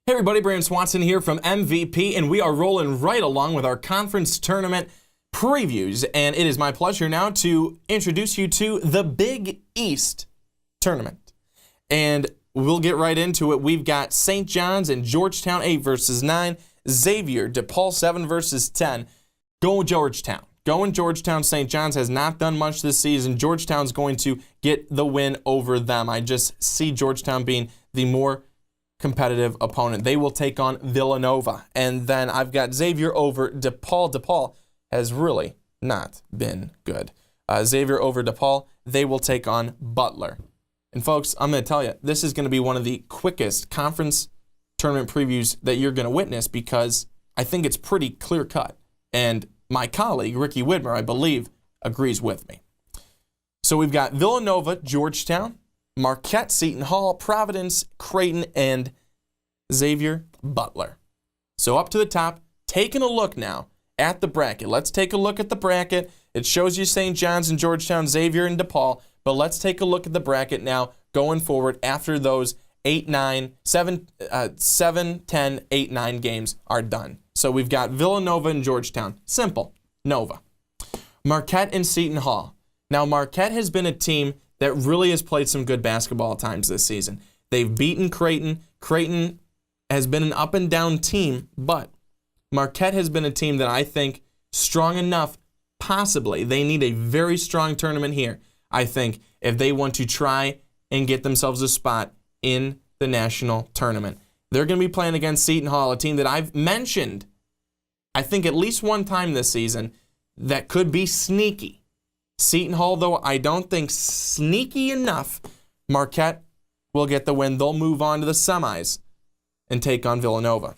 Hey everybody, Brandon Swanson here from MVP, and we are rolling right along with our conference tournament previews. And it is my pleasure now to introduce you to the Big East tournament. And we'll get right into it. We've got St. John's and Georgetown 8 versus 9, Xavier, DePaul 7 versus 10. Going Georgetown. Going Georgetown. St. John's has not done much this season. Georgetown's going to get the win over them. I just see Georgetown being the more competitive opponent. They will take on Villanova. And then I've got Xavier over DePaul. DePaul has really not been good. Xavier over DePaul. They will take on Butler. And folks, I'm going to tell you, this is going to be one of the quickest conference tournament previews that you're going to witness because I think it's pretty clear cut. And my colleague, Ricky Widmer, I believe, agrees with me. So we've got Villanova, Georgetown, Marquette, Seton Hall, Providence, Creighton, and Xavier, Butler. So up to the top, taking a look now at the bracket. Let's take a look at the bracket. It shows you St. John's and Georgetown, Xavier, and DePaul. But let's take a look at the bracket now going forward after those 7, 10, 8, 9 games are done. So we've got Villanova and Georgetown. Simple. Nova. Marquette and Seton Hall. Now, Marquette has been a team that really has played some good basketball at times this season. They've beaten Creighton. Creighton has been an up-and-down team, but Marquette has been a team that I think strong enough, possibly. They need a very strong tournament here, I think, if they want to try and get themselves a spot in the national tournament. They're going to be playing against Seton Hall, a team that I've mentioned, I think at least one time this season, that could be sneaky. Seton Hall, though, I don't think sneaky enough. Marquette will get the win. They'll move on to the semis and take on Villanova.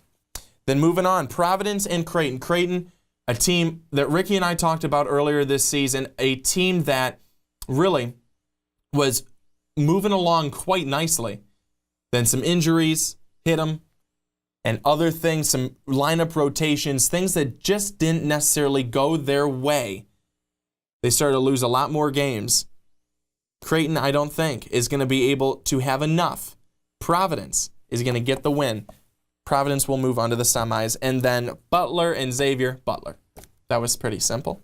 Then moving on, Providence and Creighton. Creighton, a team that Ricky and I talked about earlier this season, a team that really was moving along quite nicely. Then some injuries hit them and other things, some lineup rotations, things that just didn't necessarily go their way. They started to lose a lot more games. Creighton, I don't think, is going to be able to have enough. Providence is going to get the win. Providence will move on to the semis. And then Butler and Xavier, Butler. That was pretty simple.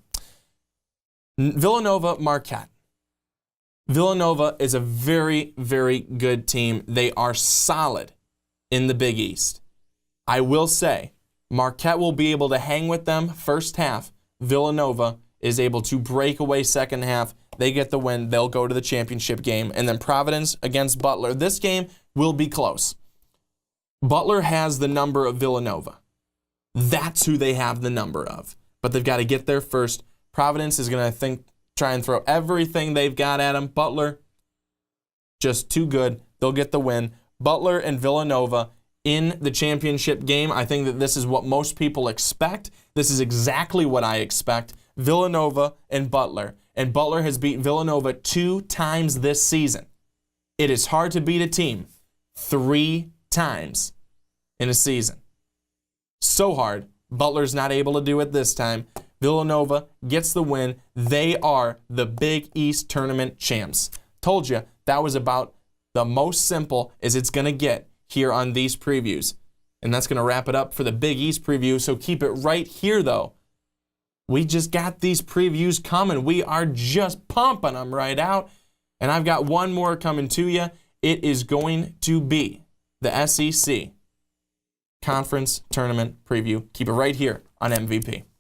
Villanova, Marquette. Villanova is a very, very good team. They are solid in the Big East. I will say, Marquette will be able to hang with them first half. Villanova is able to break away second half. They get the win. They'll go to the championship game. And then Providence against Butler. This game will be close. Butler has the number of Villanova. That's who they have the number of. But they've got to get there first. Providence is going to try and throw everything they've got at them. Butler, just too good. They'll get the win. Butler and Villanova in the championship game. I think that this is what most people expect. This is exactly what I expect. Villanova and Butler. And Butler has beat Villanova 2 times this season. It is hard to beat a team 3 times in a season. So hard. Butler's not able to do it this time. Villanova gets the win. They are the Big East tournament champs. Told you that was about the most simple as it's going to get here on these previews. And that's going to wrap it up for the Big East preview. So keep it right here, though. We just got these previews coming. We are just pumping them right out. And I've got one more coming to you. It is going to be the SEC Conference Tournament Preview. Keep it right here on MVP.